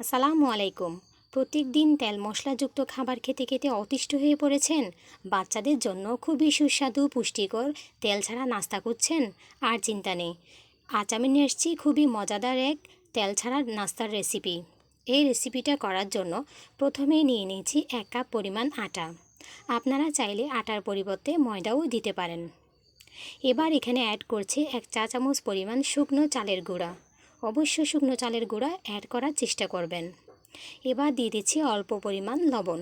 আসসালামু আলাইকুম। প্রত্যেকদিন তেল মশলাযুক্ত খাবার খেতে খেতে অতিষ্ঠ হয়ে পড়েছেন? বাচ্চাদের জন্য খুবই সুস্বাদু পুষ্টিকর তেল ছাড়া নাস্তা করছেন? আর চিন্তা নেই, আজ আমি নিয়ে এসেছি খুবই মজাদার এক তেল ছাড়া নাস্তার রেসিপি। এই রেসিপিটা করার জন্য প্রথমেই নিয়ে নিয়েছি 1 কাপ পরিমাণ আটা। আপনারা চাইলে আটার পরিবর্তে ময়দাও দিতে পারেন। এবার এখানে অ্যাড করছি 1 চা চামচ পরিমাণ শুকনো চালের গুঁড়া। অবশ্যই শুকনো চালের গুঁড়া অ্যাড করার চেষ্টা করবেন। এবার দিয়ে দিচ্ছি অল্প পরিমাণ লবণ।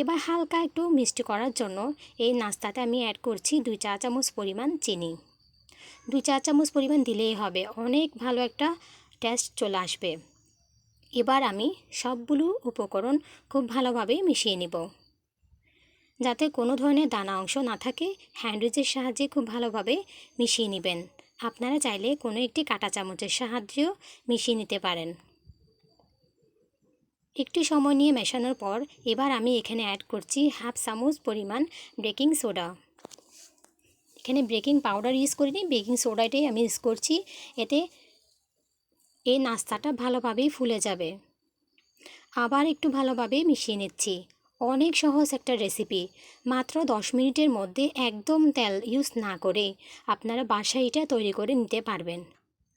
এবার হালকা একটু মিষ্টি করার জন্য এই নাস্তাতে আমি অ্যাড করছি 2 চা চামচ পরিমাণ চিনি। 2 চা চামচ পরিমাণ দিলেই হবে, অনেক ভালো একটা টেস্ট চলে আসবে। এবার আমি সবগুলো উপকরণ খুব ভালোভাবে মিশিয়ে নিব, যাতে কোনো ধরনের দানা অংশ না থাকে। হ্যান্ডউইচের সাহায্যে খুব ভালোভাবে মিশিয়ে নেবেন। আপনারা চাইলে কোনো একটি কাঁটা চামচের সাহায্যেও মিশিয়ে নিতে পারেন। একটু সময় নিয়ে মেশানোর পর এবার আমি এখানে অ্যাড করছি 1/2 চামচ পরিমাণ বেকিং সোডা। এখানে বেকিং পাউডার ইউজ করিনি, বেকিং সোডাটাই আমি ইউজ করছি। এতে এই নাস্তাটা ভালোভাবেই ফুলে যাবে। আবার একটু ভালোভাবে মিশিয়ে নিচ্ছি। অনেক সহজ একটা রেসিপি, মাত্র 10 মিনিটের মধ্যে একদম তেল ইউজ না করে আপনারা বাসায় এটা তৈরি করে নিতে পারবেন।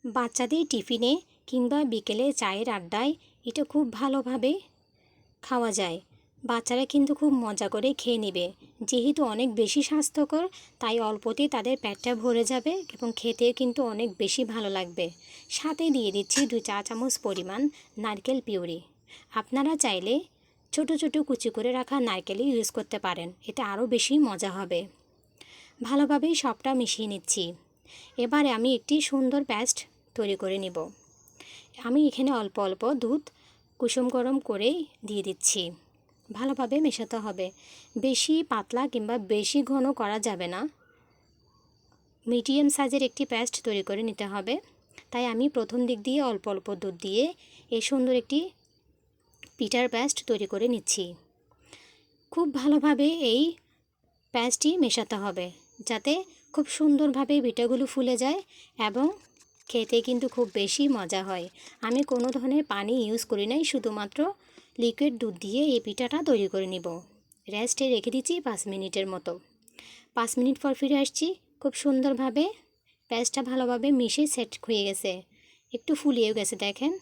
বাচ্চাদের টিফিনে কিংবা বিকেলে চায়ের আড্ডায় এটা খুব ভালোভাবে খাওয়া যায়। বাচ্চারা কিন্তু খুব মজা করে খেয়ে নেবে। যেহেতু অনেক বেশি স্বাস্থ্যকর, তাই অল্পতেই তাদের পেটটা ভরে যাবে এবং খেতে কিন্তু অনেক বেশি ভালো লাগবে। সাথে দিয়ে দিচ্ছি 2 চা চামচ পরিমাণ নারকেল পিউরি। আপনারা চাইলে ছোট ছোট কুচি করে রাখা নারকেলই ইউজ করতে পারেন, এতে আরও বেশি মজা হবে। ভালোভাবেই সবটা মিশিয়ে নিচ্ছি। এবারে আমি একটি সুন্দর পেস্ট তৈরি করে নিব। আমি এখানে অল্প অল্প দুধ কুসুম গরম করেই দিয়ে দিচ্ছি। ভালোভাবে মেশাতে হবে। বেশি পাতলা কিংবা বেশি ঘন করা যাবে না, মিডিয়াম সাইজের একটি পেস্ট তৈরি করে নিতে হবে। তাই আমি প্রথম দিক দিয়ে অল্প অল্প দুধ দিয়ে এই সুন্দর একটি পিঠার পেস্ট তৈরি করে নিচ্ছি। খুব ভালোভাবে এই পেস্টটি মেশাতে হবে, যাতে খুব সুন্দরভাবে পিঠাগুলো ফুলে যায় এবং খেতে কিন্তু খুব বেশি মজা হয়। আমি কোনো ধরনের পানি ইউজ করি নাই, শুধুমাত্র লিকুইড দুধ দিয়ে এই পিঠাটা তৈরি করে নিব। রেস্টে রেখে দিচ্ছি 5 মিনিটের মতো। 5 মিনিট পর ফিরে আসছি। খুব সুন্দরভাবে পেস্টটা ভালোভাবে মিশে সেট হয়ে গেছে, একটু ফুলিয়েও গেছে, দেখেন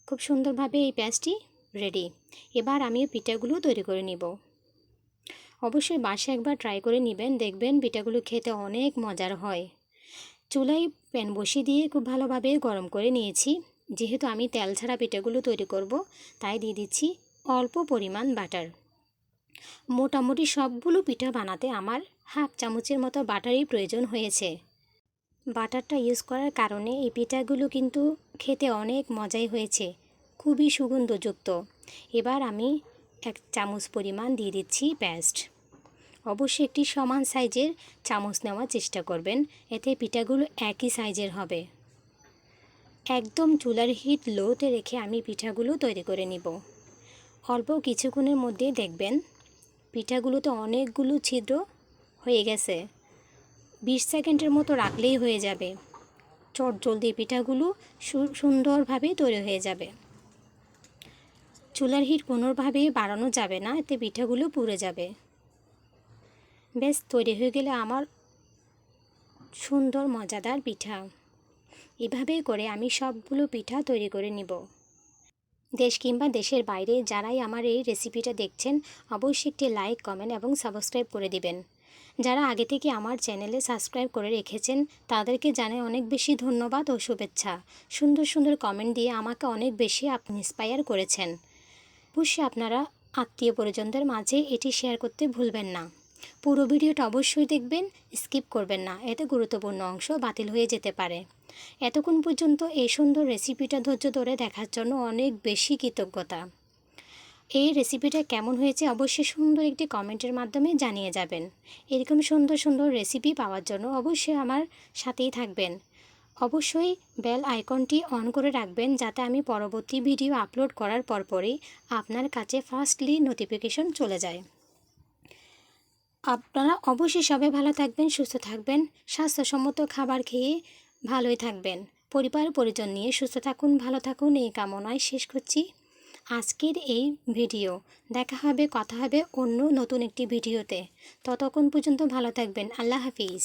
খুব সুন্দরভাবে এই পেস্টটি রেডি। এবার আমি পিঠাগুলো তৈরি করে নিব। অবশ্যই বাসায় একবার ট্রাই করে নেবেন, দেখবেন পিঠাগুলো খেতে অনেক মজার হয়। চুলায় প্যান বসিয়ে দিয়ে খুব ভালোভাবে গরম করে নিয়েছি। যেহেতু আমি তেল ছাড়া পিঠাগুলো তৈরি করব, তাই দিয়ে দিচ্ছি অল্প পরিমাণ বাটার। মোটামুটি সবগুলো পিঠা বানাতে আমার 1/2 চামচের মতো বাটারই প্রয়োজন হয়েছে। বাটারটা ইউজ করার কারণে এই পিঠাগুলো কিন্তু খেতে অনেক মজাই হয়েছে, খুবই সুগন্ধযুক্ত। এবার আমি 1 চামচ পরিমাণ দিয়ে দিচ্ছি পেস্ট। অবশ্যই একটি সমান সাইজের চামচ নেওয়ার চেষ্টা করবেন, এতে পিঠাগুলো একই সাইজের হবে। একদম চুলার হিট লোতে রেখে আমি পিঠাগুলো তৈরি করে নিব। অল্প কিছুক্ষণের মধ্যে দেখবেন পিঠাগুলোতে অনেকগুলো ছিদ্র হয়ে গেছে। 20 সেকেন্ডের মতো রাখলেই হয়ে যাবে। চটজলদি পিঠাগুলো সুন্দরভাবে তৈরি হয়ে যাবে। চুলার হিট কোনোভাবেই বাড়ানো যাবে না, এতে পিঠাগুলো পুড়ে যাবে। বেশ, তৈরি হয়ে গেলে আমার সুন্দর মজাদার পিঠা। এভাবেই করে আমি সবগুলো পিঠা তৈরি করে নিব। দেশ কিংবা দেশের বাইরে যারাই আমার এই রেসিপিটা দেখছেন, অবশ্যই একটি লাইক, কমেন্ট এবং সাবস্ক্রাইব করে দিবেন। যারা আগে থেকে আমার চ্যানেলে সাবস্ক্রাইব করে রেখেছেন, তাদেরকে জানাই অনেক বেশি ধন্যবাদ ও শুভেচ্ছা। সুন্দর সুন্দর কমেন্ট দিয়ে আমাকে অনেক বেশি আপনি ইন্সপায়ার করেছেন। অবশ্যই আপনারা আত্মীয় পরিজনদের মাঝে এটি শেয়ার করতে ভুলবেন না। পুরো ভিডিওটা অবশ্যই দেখবেন, স্কিপ করবেন না, এতে গুরুত্বপূর্ণ অংশ বাতিল হয়ে যেতে পারে। এতক্ষণ পর্যন্ত এই সুন্দর রেসিপিটা ধৈর্য ধরে দেখার জন্য অনেক বেশি কৃতজ্ঞতা। এই রেসিপিটা কেমন হয়েছে অবশ্যই সুন্দর একটি কমেন্টের মাধ্যমে জানিয়ে যাবেন। এরকম সুন্দর সুন্দর রেসিপি পাওয়ার জন্য অবশ্যই আমার সাথেই থাকবেন। অবশ্যই বেল আইকনটি অন করে রাখবেন, যাতে আমি পরবর্তী ভিডিও আপলোড করার পরপরই আপনার কাছে ফার্স্টলি নোটিফিকেশন চলে যায়। আপনারা অবশ্যই সবাই ভালো থাকবেন, সুস্থ থাকবেন, স্বাস্থ্যসম্মত খাবার খেয়ে ভালোই থাকবেন। পরিবার পরিজন নিয়ে সুস্থ থাকুন, ভালো থাকুন এই কামনায় শেষ করছি আজকের এই ভিডিও। দেখা হবে, কথা হবে অন্য নতুন একটি ভিডিওতে। ততক্ষণ পর্যন্ত ভালো থাকবেন। আল্লাহ হাফিজ।